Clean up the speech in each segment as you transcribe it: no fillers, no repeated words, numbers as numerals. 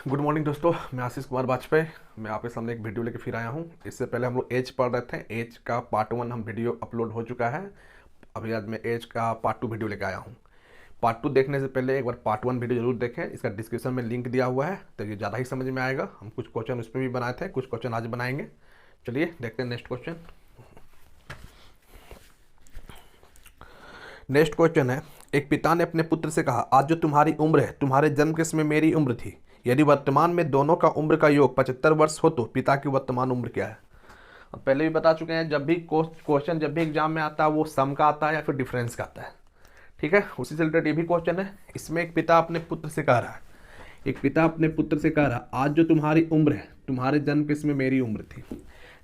Good morning दोस्तों, मैं आशीष कुमार वाजपेयी। मैं आपके सामने एक वीडियो लेके फिर आया हूँ। इससे पहले हम लोग एज पढ़ रहे थे। एज का पार्ट 1 हम वीडियो अपलोड हो चुका है। अभी आज मैं एज का पार्ट 2 वीडियो लेके आया हूँ। पार्ट 2 देखने से पहले एक बार पार्ट 1 वीडियो जरूर देखें। इसका डिस्क्रिप्शन में लिंक दिया हुआ है, तो ये ज़्यादा ही समझ में आएगा। हम कुछ क्वेश्चन उसमें भी बनाए थे, कुछ क्वेश्चन आज बनाएंगे। चलिए देखते हैं नेक्स्ट क्वेश्चन। नेक्स्ट क्वेश्चन है, एक पिता ने अपने पुत्र से कहा, आज जो तुम्हारी उम्र है तुम्हारे जन्म के समय मेरी उम्र थी। यदि वर्तमान में दोनों का उम्र का योग 75 वर्ष हो तो पिता की वर्तमान उम्र क्या है। अब पहले भी बता चुके हैं, जब भी क्वेश्चन जब भी एग्जाम में आता है वो सम का आता है या फिर डिफरेंस का आता है। ठीक है, उसी से रिलेटेड ये भी क्वेश्चन है। इसमें एक पिता अपने पुत्र से कह रहा है, एक पिता अपने पुत्र से कह रहा है, आज जो तुम्हारी उम्र है तुम्हारे जन्म के समय मेरी उम्र थी।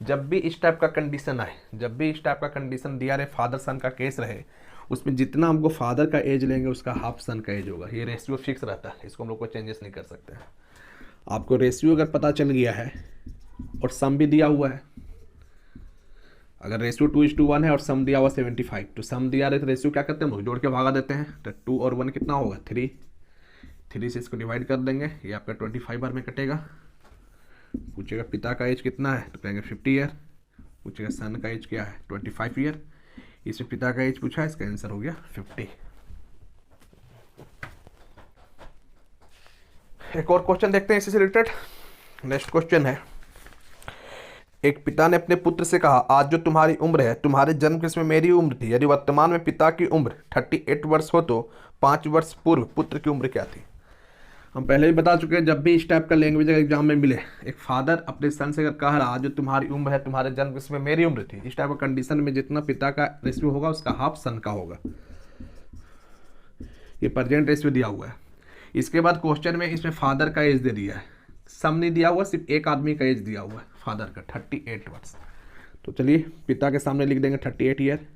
जब भी इस टाइप का कंडीशन आए, जब भी इस टाइप का कंडीशन दिया रहे, फादर सन का केस रहे, उसमें जितना हमको फादर का एज लेंगे उसका हाफ सन का एज होगा। ये रेशियो फिक्स रहता है, इसको हम लोग को चेंजेस नहीं कर सकते हैं। आपको रेशियो अगर पता चल गया है और सम भी दिया हुआ है, अगर रेशियो 2:1 है और सम दिया हुआ 75, तो सम दिया रहे तो रेशियो क्या करते हैं, हम लोग जोड़ के भागा देते हैं। तो 2 और 1 कितना होगा, 3 से इसको डिवाइड कर देंगे, ये आपका 25 बार में कटेगा। पूछेगा पिता का एज कितना है, तो कहेंगे 50 ईयर। पूछेगा सन का एज क्या है, 25 ईयर। इसमें पिता का एज पूछा है, इसका आंसर हो गया 50। एक और क्वेश्चन देखते हैं इसी से रिलेटेड। नेक्स्ट क्वेश्चन है, एक पिता ने अपने पुत्र से कहा, आज जो तुम्हारी उम्र है तुम्हारे जन्म के समय मेरी उम्र थी। यदि वर्तमान में पिता की उम्र 38 वर्ष हो तो 5 वर्ष पूर्व पुत्र की उम्र क्या थी। हम पहले ही बता चुके हैं, जब भी इस टाइप का लैंग्वेज एग्जाम में मिले, एक फादर अपने सन से अगर कह रहा जो तुम्हारी उम्र है तुम्हारे जन्म के समय मेरी उम्र थी, इस टाइप का कंडीशन में जितना पिता का रेशियो होगा उसका हाफ सन का होगा। ये प्रेजेंट रेशियो दिया हुआ है। इसके बाद क्वेश्चन में इसमें फादर का एज दे दिया है, सम नहीं दिया हुआ, सिर्फ एक आदमी का एज दिया हुआ है फादर का 38 वर्ष। तो चलिए पिता के सामने लिख देंगे 38 ईयर।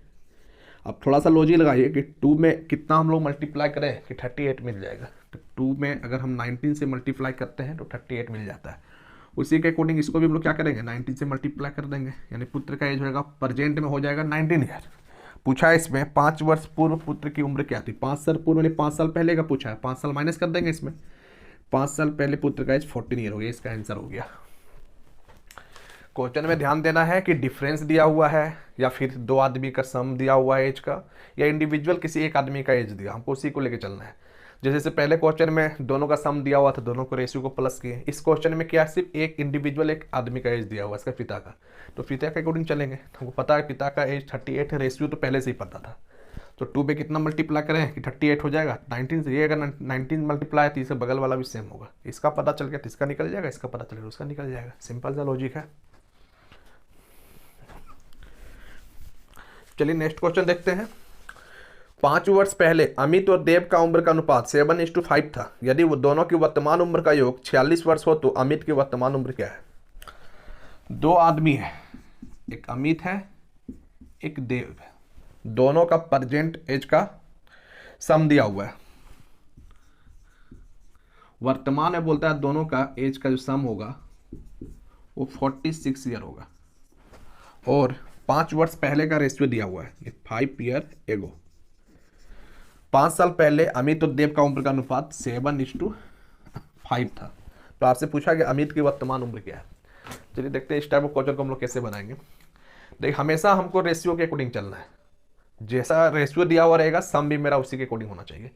अब थोड़ा सा लॉजिक लगाइए कि 2 में कितना हम लोग मल्टीप्लाई करें कि 38 मिल जाएगा। तो 2 में अगर हम 19 से मल्टीप्लाई करते हैं तो 38 मिल जाता है। उसी के अकॉर्डिंग इसको भी हम लोग क्या करेंगे, 19 से मल्टीप्लाई कर देंगे, यानी पुत्र का एज होगा प्रेजेंट में हो जाएगा 19 ईयर। पूछा है इसमें 5 वर्ष पूर्व पुत्र की उम्र क्या थी। 5 साल पूर्व यानी 5 साल पहले का पूछा है, 5 साल माइनस कर देंगे इसमें। 5 साल पहले पुत्र का एज 14 ईयर हो गया, इसका आंसर हो गया। क्वेश्चन में ध्यान देना है कि डिफरेंस दिया हुआ है या फिर दो आदमी का सम दिया हुआ है एज का, या इंडिविजुअल किसी एक आदमी का एज दिया, हमको उसी को लेके चलना है। जैसे पहले क्वेश्चन में दोनों का सम दिया हुआ था, दोनों को रेशियो को प्लस किए। इस क्वेश्चन में क्या, सिर्फ एक इंडिविजुअल एक आदमी का एज दिया हुआ, इसका पिता का, तो पिता के अकॉर्डिंग चलेंगे। हमको पता है पिता का एज 38 है, रेशियो तो पहले से ही पता था। तो 2 पे कितना मल्टीप्लाई करें कि 38 हो जाएगा 19 से। ये अगर 19 मल्टीप्लाई है तो इससे बगल वाला भी सेम होगा। इसका पता चल गया तो इसका निकल जाएगा, इसका पता चलेगा उसका निकल जाएगा। सिंपल सा लॉजिक है। चलिए नेक्स्ट क्वेश्चन देखते हैं। 5 वर्ष पहले अमित और देव का उम्र का अनुपात 7:5 था। यदि वो दोनों की वर्तमान उम्र का योग 46 वर्ष हो तो अमित की वर्तमान उम्र क्या है। दो आदमी है, एक अमित है एक देव है, दोनों का प्रेजेंट एज का सम दिया हुआ है। वर्तमान में बोलता है दोनों का एज का जो सम होगा वो 46 ईयर होगा, और 5 वर्ष पहले का रेशियो दिया हुआ है 5 ईयर एगो। 5 साल पहले अमित और देव का उम्र का अनुपात 7:5 था। तो आपसे पूछा कि अमित की वर्तमान उम्र क्या है। चलिए देखते हैं इस टाइप ऑफ क्वेश्चन को हम लोग कैसे बनाएंगे। देखिए हमेशा हमको रेशियो के अकॉर्डिंग चलना है। जैसा रेशियो दिया हुआ रहेगा सम भी मेरा उसी के अकॉर्डिंग होना चाहिए।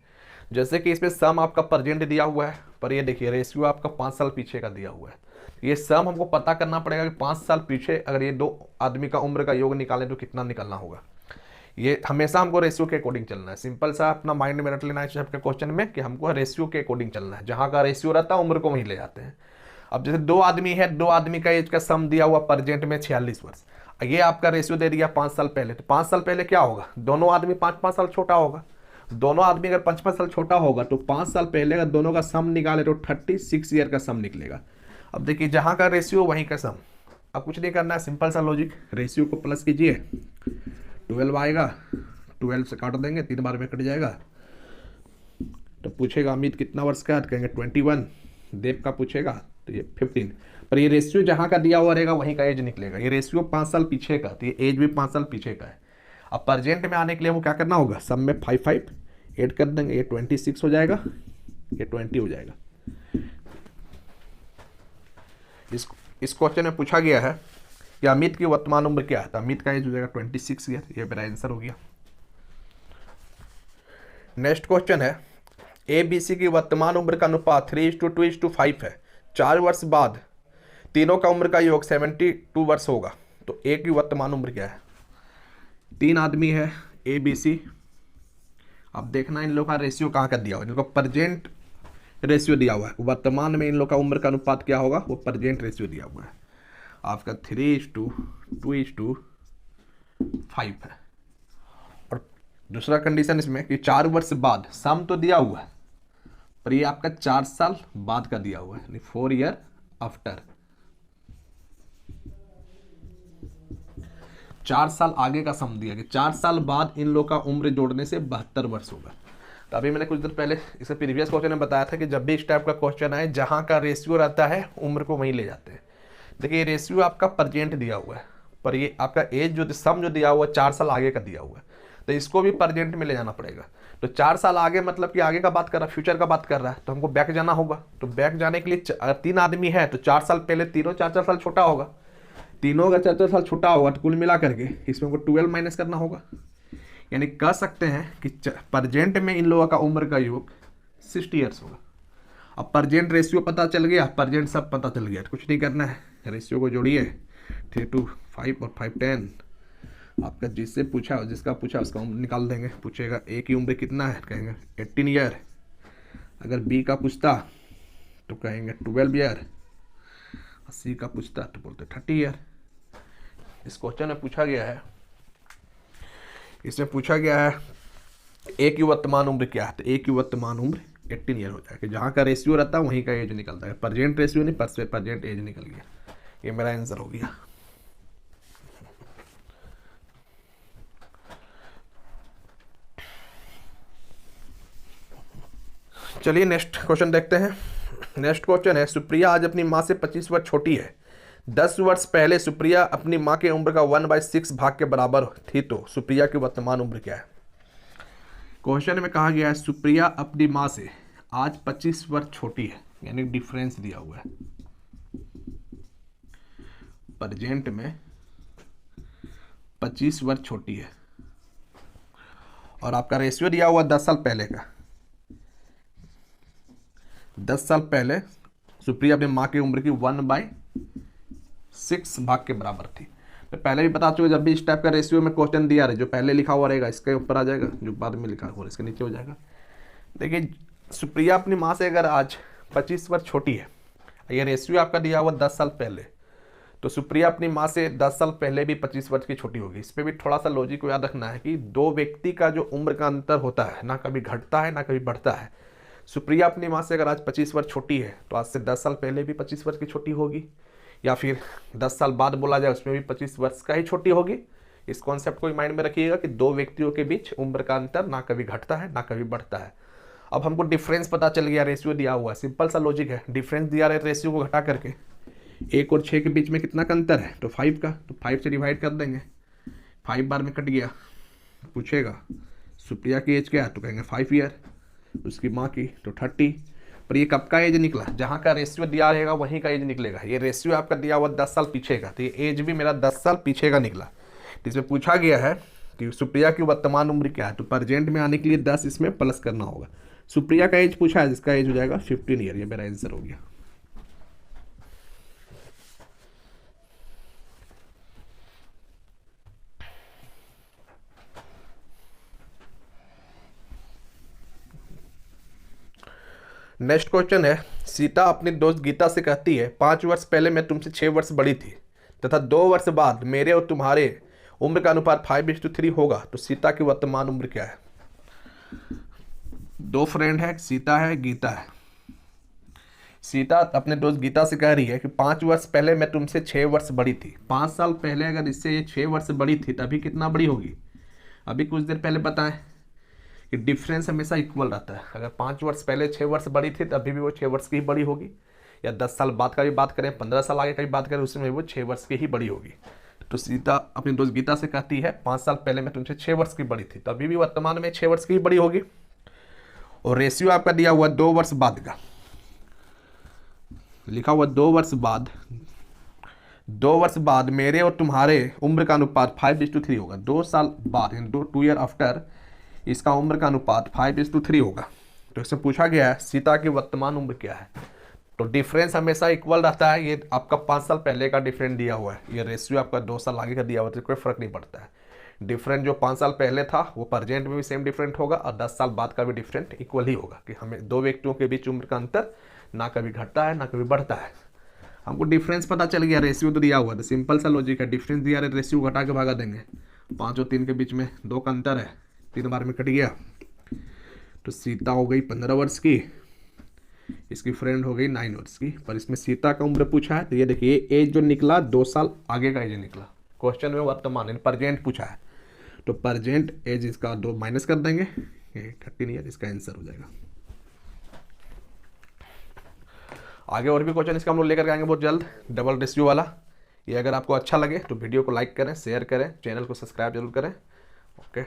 जैसे कि इसमें सम आपका प्रेजेंट दिया हुआ है, पर ये देखिए रेशियो आपका 5 साल पीछे का दिया हुआ है। ये सम हमको पता करना पड़ेगा कि 5 साल पीछे अगर ये दो आदमी का उम्र का योग निकालें तो कितना निकलना होगा। ये हमेशा हमको रेशियो के अकॉर्डिंग चलना है। सिंपल सा अपना माइंड में रट लेना है आपके क्वेश्चन में कि हमको रेशियो के अकॉर्डिंग चलना है। जहाँ का रेशियो रहता है उम्र को वहीं ले जाते हैं। अब जैसे दो आदमी है, दो आदमी का एज का सम दिया हुआ प्रेजेंट में 46 वर्ष, ये आपका रेशियो दे दिया 5 साल पहले। तो 5 साल पहले क्या होगा, दोनों आदमी 5-5 साल छोटा होगा। दोनों आदमी अगर 5-5 साल छोटा होगा तो 5 साल पहले अगर दोनों का सम निकाले तो 36 ईयर का सम निकलेगा। अब देखिए जहाँ का रेशियो वहीं का सम। अब कुछ नहीं करना है, सिंपल सा लॉजिक, रेशियो को प्लस कीजिए, 12 आएगा, 12 से काट देंगे, 3 बार में कट जाएगा। तो पूछेगा अमित कितना वर्ष का है, तो कहेंगे 21। देव का पूछेगा तो ये 15। पर ये रेशियो जहाँ का दिया हुआ रहेगा वहीं का एज निकलेगा। ये रेशियो 5 साल पीछे का, तो ये एज भी 5 साल पीछे का है। अब प्रेजेंट में आने के लिए वो क्या करना होगा, सब में 5 ऐड कर देंगे, ये 26 हो जाएगा, ये 20 हो जाएगा। इस क्वेश्चन में पूछा गया है कि अमित की वर्तमान उम्र क्या है, तो अमित का एज हो जाएगा 26 ईयर, ये मेरा आंसर हो गया। नेक्स्ट क्वेश्चन है ए बी सी की वर्तमान उम्र का अनुपात 3:2:5 है। 4 वर्ष बाद तीनों का उम्र का योग 72 वर्ष होगा, तो ए की वर्तमान उम्र क्या है। 3 आदमी है ए बी सी। अब देखना इन लोग का रेशियो कहाँ का दिया हुआ है, इनको प्रेजेंट रेशियो दिया हुआ है। वर्तमान में इन लोग का उम्र का अनुपात क्या होगा, वो प्रेजेंट रेशियो दिया हुआ है आपका 3:2:5 है। और दूसरा कंडीशन इसमें कि 4 वर्ष बाद, सम तो दिया हुआ है पर ये आपका 4 साल बाद का दिया हुआ है, यानी 4 ईयर आफ्टर, 4 साल आगे का सम दिया कि 4 साल बाद इन लोग का उम्र जोड़ने से 72 वर्ष होगा। तो अभी मैंने कुछ दिन पहले इसे प्रीवियस क्वेश्चन में बताया था कि जब भी इस टाइप का क्वेश्चन आए जहाँ का रेशियो रहता है उम्र को वहीं ले जाते हैं। देखिए रेशियो आपका प्रेजेंट दिया हुआ है, पर ये आपका एज जो सम जो दिया हुआ है 4 साल आगे का दिया हुआ है, तो इसको भी प्रेजेंट में ले जाना पड़ेगा। तो 4 साल आगे मतलब कि आगे का बात कर रहा है, फ्यूचर का बात कर रहा है, तो हमको बैक जाना होगा। तो बैक जाने के लिए 3 आदमी है तो 4 साल पहले तीनों 4-4 साल छोटा होगा, तीनों अगर 4-4 साल छोटा होगा तो कुल मिला करके इसमें हमको 12 माइनस करना होगा। यानी कह सकते हैं कि प्रेजेंट में इन लोगों का उम्र का योग 60 ईयर्स होगा। अब प्रेजेंट रेशियो पता चल गया, प्रेजेंट सब पता चल गया, कुछ नहीं करना है, रेशियो को जोड़िए 3:5 और 5:10। आपका जिससे पूछा जिसका पूछा उसका उम्र निकाल देंगे। पूछेगा ए की उम्र कितना है, कहेंगे 18 ईयर। अगर बी का पूछता तो कहेंगे 12 ईयर, सी का पूछता तो बोलते 30 ईयर। इस क्वेश्चन में पूछा गया है, इसमें पूछा गया है ए की वर्तमान उम्र क्या है, तो ए की वर्तमान उम्र 18 ईयर हो जाएगा। जहाँ का रेशियो रहता है वहीं का एज निकलता है, प्रेजेंट रेशियो नहीं, प्रेजेंट एज निकल गया। ये मेरा आंसर हो गया। चलिए नेक्स्ट क्वेश्चन देखते हैं। नेक्स्ट क्वेश्चन है सुप्रिया आज अपनी माँ से 25 वर्ष छोटी है। 10 वर्ष पहले सुप्रिया अपनी माँ की उम्र का 1/6 भाग के बराबर थी, तो सुप्रिया की वर्तमान उम्र क्या है। क्वेश्चन में कहा गया है सुप्रिया अपनी माँ से आज 25 वर्ष छोटी है, यानी डिफरेंस दिया हुआ है। प्रेजेंट में 25 वर्ष छोटी है और आपका रेशियो दिया हुआ 10 साल पहले का। 10 साल पहले सुप्रिया अपनी माँ की उम्र की 1/6 भाग के बराबर थी। तो पहले भी बता चुके जब भी इस टाइप का रेशियो में क्वेश्चन दिया रहे, जो पहले लिखा हुआ रहेगा इसके ऊपर आ जाएगा, जो बाद में लिखा हुआ इसके नीचे हो जाएगा। देखिए सुप्रिया अपनी माँ से अगर आज 25 वर्ष छोटी है, ये रेशियो आपका दिया हुआ 10 साल पहले, तो सुप्रिया अपनी माँ से 10 साल पहले भी 25 वर्ष की छोटी होगी। इस पर भी थोड़ा सा लॉजिक को याद रखना है कि दो व्यक्ति का जो उम्र का अंतर होता है ना कभी घटता है ना कभी बढ़ता है। सुप्रिया अपनी माँ से अगर आज 25 वर्ष छोटी है तो आज से 10 साल पहले भी 25 वर्ष की छोटी होगी, या फिर 10 साल बाद बोला जाए उसमें भी 25 वर्ष का ही छोटी होगी। इस कॉन्सेप्ट को माइंड में रखिएगा कि दो व्यक्तियों के बीच उम्र का अंतर ना कभी घटता है ना कभी बढ़ता है। अब हमको डिफरेंस पता चल गया, रेशियो दिया हुआ है, सिंपल सा लॉजिक है। डिफरेंस दिया रहे रेशियो को घटा करके 1 और 6 के बीच में कितना का अंतर है, तो 5 का, तो 5 से डिवाइड कर देंगे, 5 बार में कट गया। पूछेगा सुप्रिया की एज क्या है, तो कहेंगे 5 ईयर, उसकी माँ की तो 30। पर ये कब का एज निकला, जहाँ का रेशियो दिया रहेगा वहीं का एज निकलेगा। ये रेशियो आपका दिया हुआ 10 साल पीछे का, तो ये एज भी मेरा 10 साल पीछे का निकला। इसमें पूछा गया है कि सुप्रिया की वर्तमान उम्र क्या है, तो प्रेजेंट में आने के लिए 10 इसमें प्लस करना होगा। सुप्रिया का एज पूछा है, जिसका एज हो जाएगा 15 ईयर। ये मेरा आंसर हो गया। नेक्स्ट क्वेश्चन है सीता अपनी दोस्त गीता से कहती है 5 वर्ष पहले मैं तुमसे 6 वर्ष बड़ी थी तथा 2 वर्ष बाद मेरे और तुम्हारे उम्र का अनुपात 5:3 होगा, तो सीता की वर्तमान उम्र क्या है। दो फ्रेंड है, सीता है गीता है। सीता अपने दोस्त गीता से कह रही है कि 5 वर्ष पहले मैं तुमसे 6 वर्ष बड़ी थी। 5 साल पहले अगर इससे ये 6 वर्ष बड़ी थी तभी कितना बड़ी होगी। अभी कुछ देर पहले बताएं कि डिफरेंस हमेशा इक्वल रहता है। अगर 5 वर्ष पहले 6 वर्ष बड़ी थी तभी भी वो 6 वर्ष की ही बड़ी होगी, या 10 साल बाद का भी बात करें, 15 साल आगे का भी बात करें, उसमें वो 6 वर्ष की ही बड़ी होगी। तो सीता अपनी दोस्त गीता से कहती है 5 साल पहले मैं तुमसे 6 वर्ष की बड़ी थी, तभी भी वर्तमान में 6 वर्ष की ही बड़ी होगी। और रेशियो आपका दिया हुआ 2 वर्ष बाद का, लिखा हुआ 2 वर्ष बाद, 2 वर्ष बाद मेरे और तुम्हारे उम्र का अनुपात 5:3 होगा। 2 साल बाद, 2 ईयर आफ्टर, इसका उम्र का अनुपात 5:3 होगा। तो इससे पूछा गया है सीता की वर्तमान उम्र क्या है। तो डिफरेंस हमेशा इक्वल रहता है। ये आपका 5 साल पहले का डिफरेंस दिया हुआ है, ये रेशियो आपका 2 साल आगे का दिया हुआ है, तो कोई फर्क नहीं पड़ता है। डिफरेंट जो 5 साल पहले था वो प्रेजेंट में भी सेम डिफरेंट होगा, और 10 साल बाद का भी डिफरेंट इक्वल ही होगा, कि हमें दो व्यक्तियों के बीच उम्र का अंतर ना कभी घटता है ना कभी बढ़ता है। हमको डिफरेंस पता चल गया, रेशियो तो दिया हुआ था, सिंपल सा लॉजिक है। डिफरेंस दिया है, रेशियो घटा के भागा देंगे। 5 और 3 के बीच में 2 का अंतर है, 3 बार में कट गया। तो सीता हो गई 15 वर्ष की, इसकी फ्रेंड हो गई 9 वर्ष की। पर इसमें सीता का उम्र पूछा है, तो ये देखिए एज जो निकला 2 साल आगे का एज निकला। क्वेश्चन में वर्तमान प्रेजेंट पूछा है, तो प्रेजेंट एज इसका 2 माइनस कर देंगे, 13 ईयर इसका आंसर हो जाएगा। आगे और भी क्वेश्चन इसका हम लोग लेकर के आएंगे बहुत जल्द, डबल रेशियो वाला। ये अगर आपको अच्छा लगे तो वीडियो को लाइक करें, शेयर करें, चैनल को सब्सक्राइब जरूर करें। ओके।